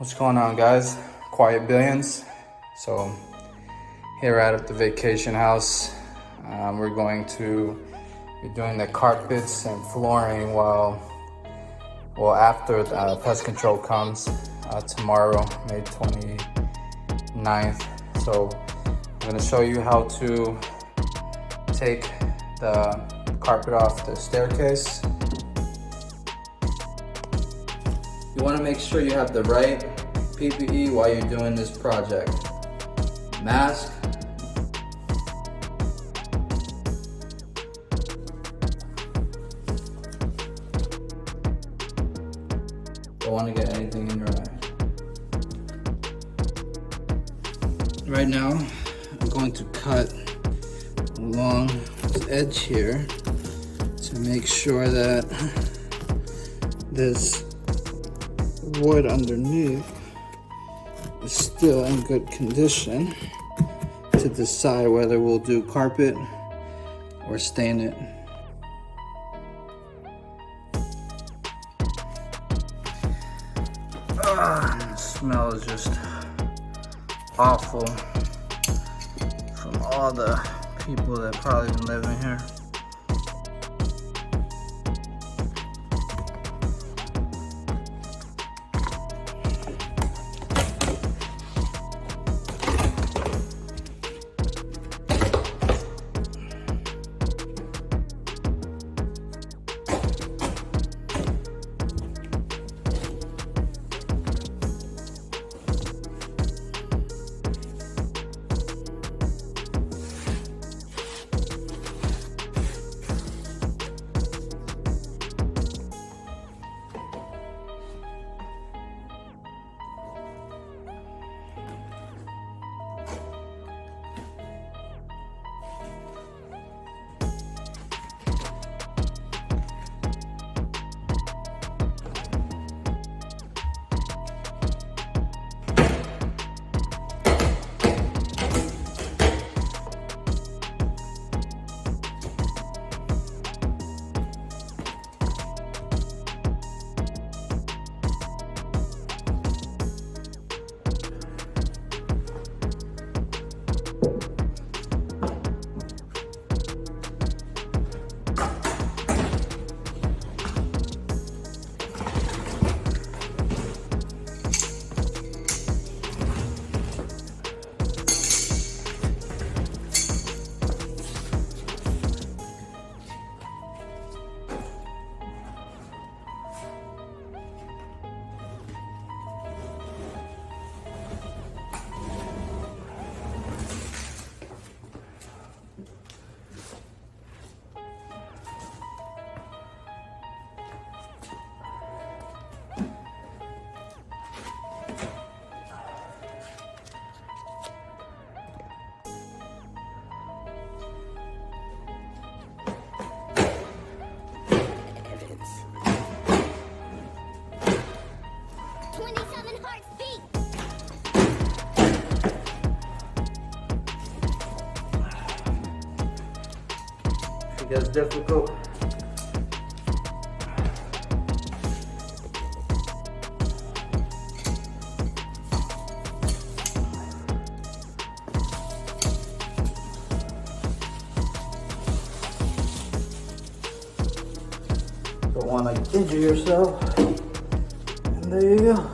What's going on, guys? Quiet Billions. So here at the vacation house, we're going to be doing the carpets and flooring after pest control comes tomorrow, May 29th. So I'm going to show you how to take the carpet off the staircase. You want to make sure you have the right PPE while you're doing this project. Mask, don't want to get anything in your eye. Right now, I'm going to cut along this edge here to make sure that this wood underneath is still in good condition to decide whether we'll do carpet or stain it. The smell is just awful from all the people that probably been living here. It gets difficult. Don't want to injure yourself. And there you go.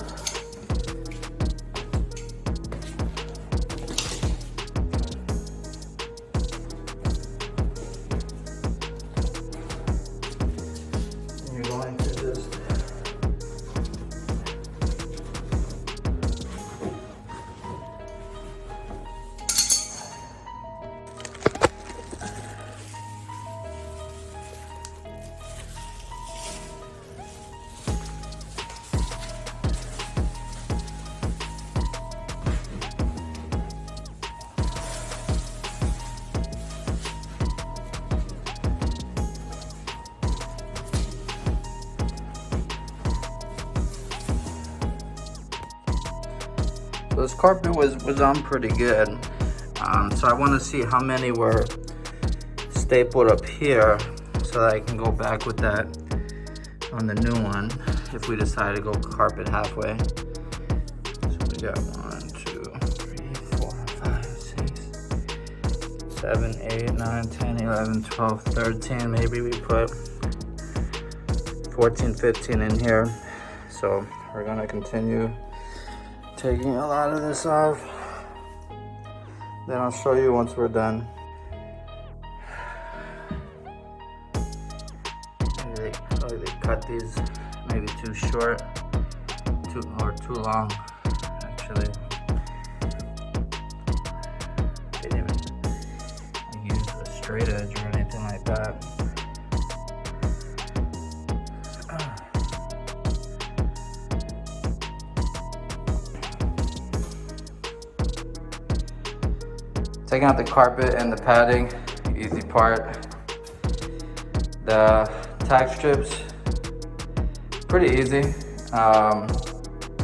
So this carpet was on pretty good. So I want to see how many were stapled up here so that I can go back with that on the new one if we decide to go carpet halfway. got 1, 2, 3, 4, 5, 6, 7, 8, 9, 10, 11, 12, 13. Maybe we put 14, 15 in here. So we're gonna continue taking a lot of this off. Then I'll show you once we're done. Maybe they cut these maybe too short, or too long. Actually, they didn't even use a straight edge or anything like that. Taking out the carpet and the padding, easy part. The tack strips, pretty easy.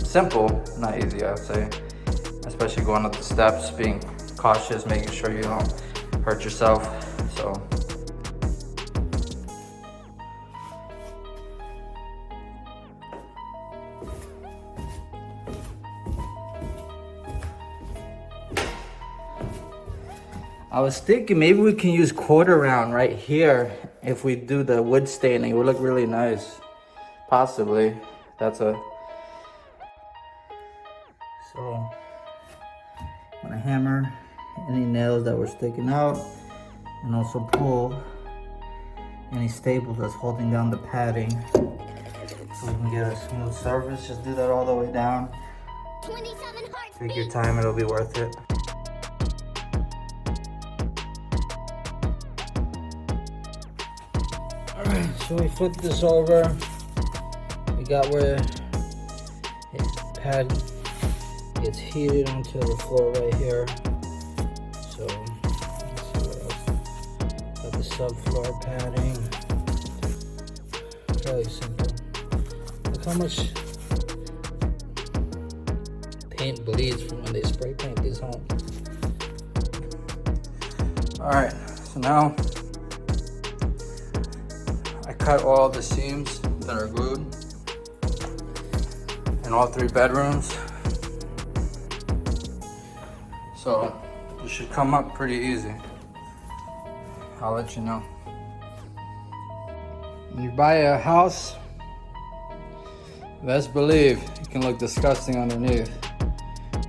Simple, not easy, I would say. Especially going up the steps, being cautious, making sure you don't hurt yourself. So. I was thinking maybe we can use quarter round right here if we do the wood staining. It would look really nice. Possibly. That's a... So, I'm gonna hammer any nails that were sticking out and also pull any staples that's holding down the padding so we can get a smooth surface. Just do that all the way down. Take your time, it'll be worth it. Alright, so we flip this over. We got where the pad gets heated onto the floor right here. So, let's see what else. Got the subfloor padding. Fairly simple. Look how much paint bleeds from when they spray paint these homes. Alright, so now cut all the seams that are glued in all 3 bedrooms. So it should come up pretty easy. I'll let you know. When you buy a house, best believe it can look disgusting underneath,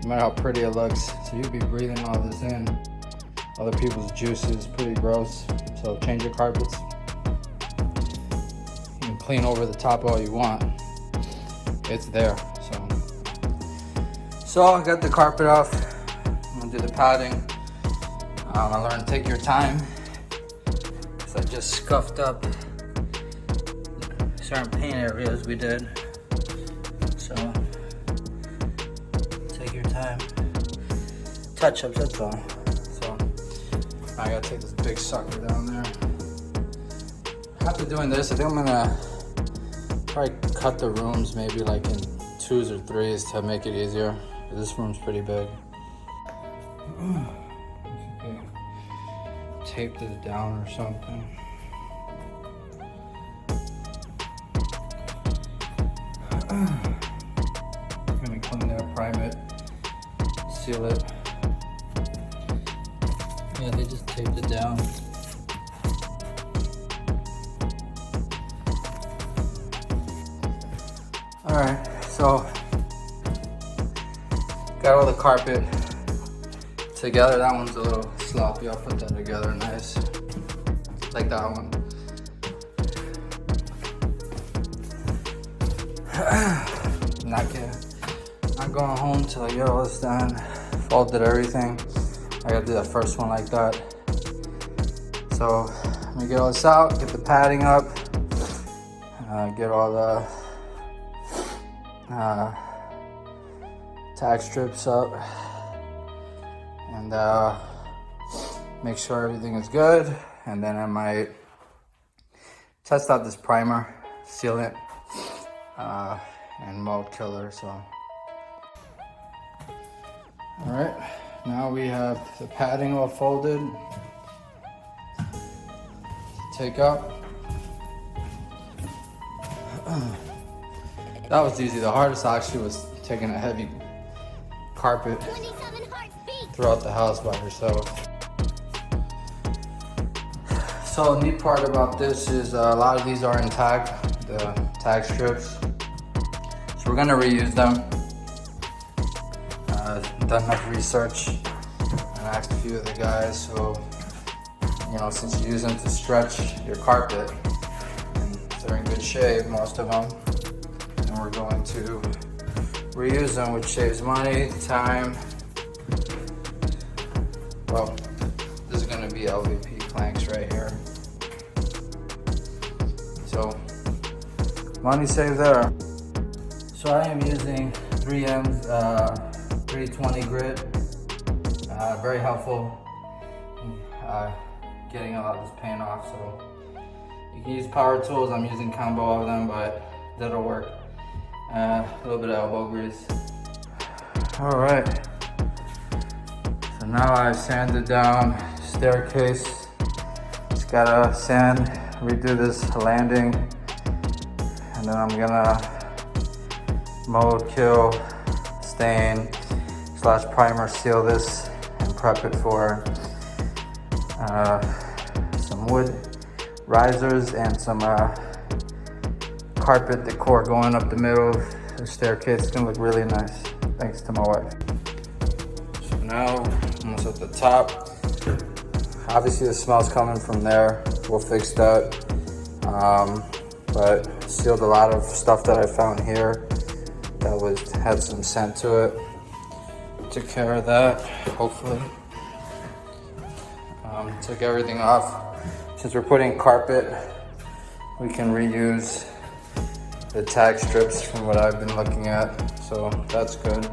no matter how pretty it looks. So you'll be breathing all this in. Other people's juices, pretty gross. So change your carpets. Clean over the top all you want. It's there. So I got the carpet off. I'm gonna do the padding. I learned to take your time because I just scuffed up certain paint areas we did. So take your time. Touch-ups, that's all. So I gotta take this big sucker down there. After doing this, I think I'm gonna probably cut the rooms maybe like in 2s or 3s to make it easier. This room's pretty big. Okay. Tape this down or something. I'm gonna clean it, prime it, seal it. Yeah, they just taped it down. Alright, so got all the carpet together. That one's a little sloppy. I'll put that together nice. Like that one. Not going home till I get all this done. Folded everything. I gotta do that first one like that. So I'm gonna get all this out, get the padding up, get all the tack strips up, and make sure everything is good. And then I might test out this primer, sealant, and mold killer. So all right, now we have the padding all folded. Take up. That was easy. The hardest actually was taking a heavy carpet throughout the house by herself. So the neat part about this is a lot of these are intact, the tag strips. So we're gonna reuse them. Done enough research and asked a few of the guys. So, you know, since you use them to stretch your carpet, and they're in good shape, most of them, and we're going to reuse them, which saves money, time. Well, this is gonna be LVP planks right here. So, money saved there. So I am using 3M's 320 grit. Very helpful getting a lot of this paint off. So you can use power tools. I'm using combo of them, but that'll work. A little bit of elbow grease. All right. So now I've sanded down staircase. Just gotta sand, redo this landing, and then I'm gonna mold, kill, stain / primer seal this and prep it for some wood risers and some carpet decor going up the middle of the staircase. It's gonna look really nice, thanks to my wife. So now, almost at the top. Obviously the smell's coming from there. We'll fix that. But sealed a lot of stuff that I found here that had some scent to it. Took care of that, hopefully. Took everything off. Since we're putting carpet, we can reuse the tag strips from what I've been looking at, so that's good.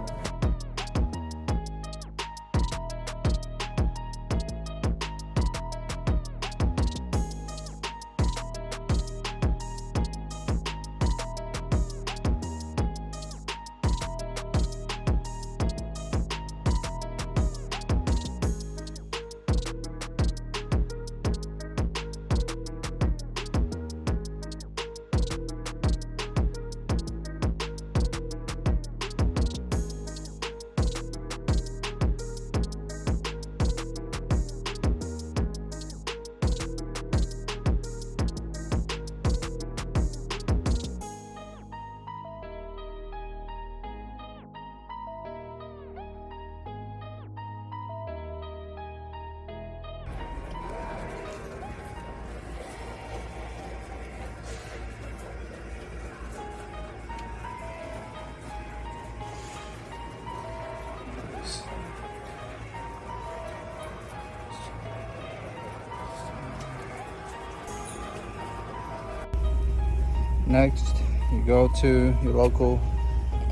Next, you go to your local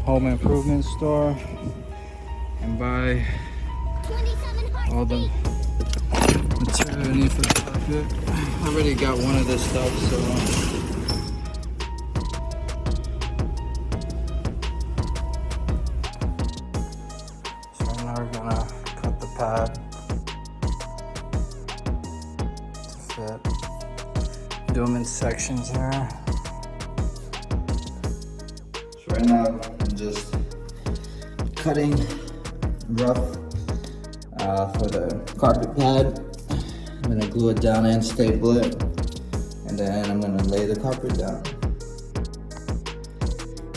home improvement store and buy all the material you need for the carpet. I already got one of this stuff, so now we're gonna cut the pad to fit. Do them in sections here. Right now, I'm just cutting rough for the carpet pad. I'm gonna glue it down and staple it, and then I'm gonna lay the carpet down.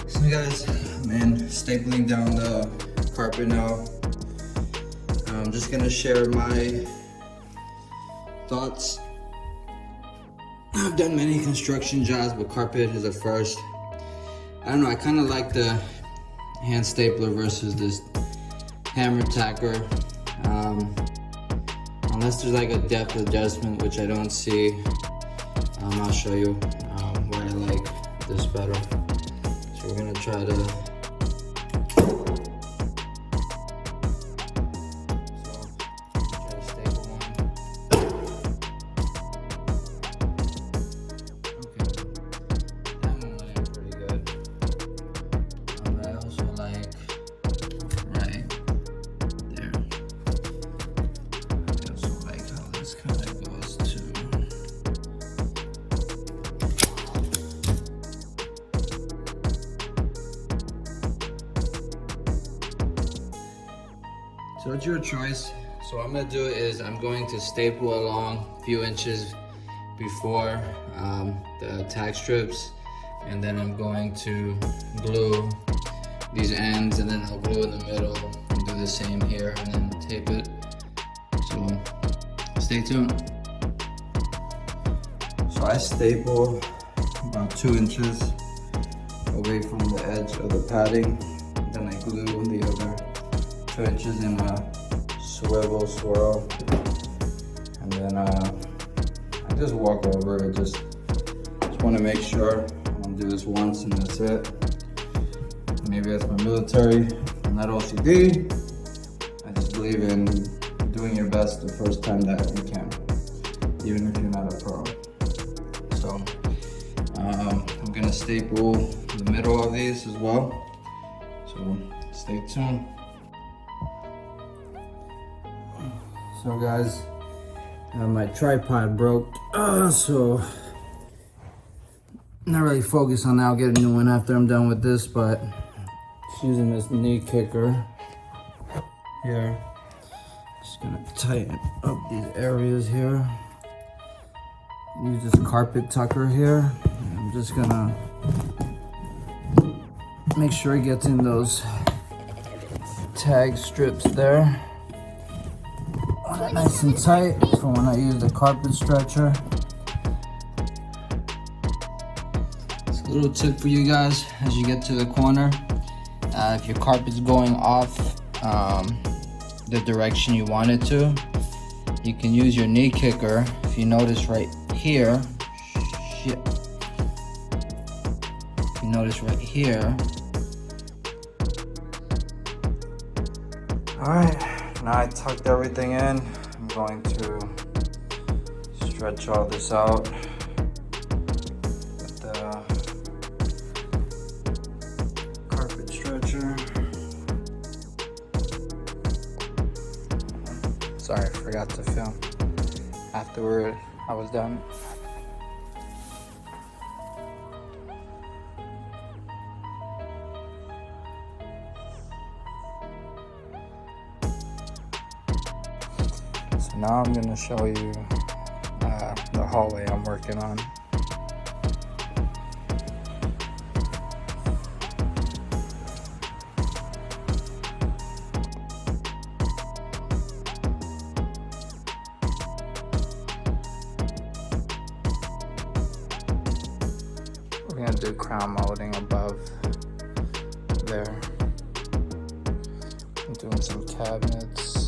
So guys, I'm stapling down the carpet now. I'm just gonna share my thoughts. I've done many construction jobs, but carpet is a first. I don't know, I kind of like the hand stapler versus this hammer tacker. Unless there's like a depth adjustment, which I don't see. I'll show you why I like this better. So we're gonna try to staple one. So it's your choice. So what I'm gonna do is I'm going to staple along a few inches before the tag strips, and then I'm going to glue these ends, and then I'll glue in the middle and do the same here, and then tape it. So stay tuned. So I staple about 2 inches away from the edge of the padding, then I glue the other 2 inches in a swivel swirl, and then I just walk over it. Just want to make sure. I'm gonna do this once and that's it. Maybe that's my military, not OCD. I just believe in doing your best the first time that you can, even if you're not a pro. So I'm gonna staple the middle of these as well. So stay tuned. So guys, my tripod broke, so not really focused on that. I'll get a new one after I'm done with this, but just using this knee kicker here. Just gonna tighten up these areas here. Use this carpet tucker here. I'm just gonna make sure it gets in those tag strips there. Nice and tight for when I use the carpet stretcher. It's a little tip for you guys as you get to the corner. If your carpet's going off the direction you want it to, you can use your knee kicker. If you notice right here, if you notice right here. All right. Now I tucked everything in. I'm going to stretch all this out with the carpet stretcher. Sorry, I forgot to film. Afterward, I was done. Now I'm going to show you the hallway I'm working on. We're going to do crown molding above there. I'm doing some cabinets.